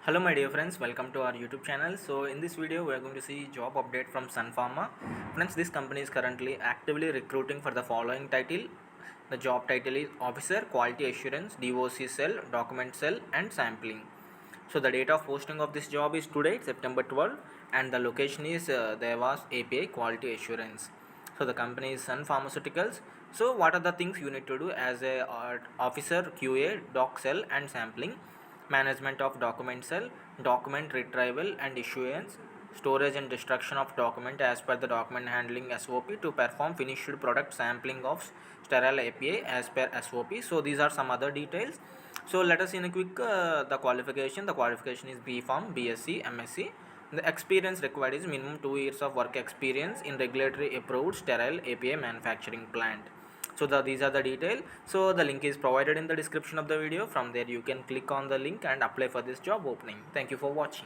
Hello my dear friends, welcome to our YouTube channel. So in this video we are going to see job update from Sun Pharma. Friends, this company is currently actively recruiting for the following title. The job title is Officer Quality Assurance, DOC Cell, Document Cell and Sampling. So the date of posting of this job is today, September 12, and the location is Devas API Quality Assurance. So the company is Sun Pharmaceuticals. So what are the things you need to do as a officer QA, doc cell and sampling? Management of document cell, document retrieval and issuance, storage and destruction of document as per the document handling SOP to perform finished product sampling of sterile API as per SOP. So these are some other details. So let us in a quick the qualification. The qualification is B.pharm, B.sc, M.sc. The experience required is minimum 2 years of work experience in regulatory approved sterile API manufacturing plant. So these are the details. So the link is provided in the description of the video. From there you can click on the link and apply for this job opening. Thank you for watching.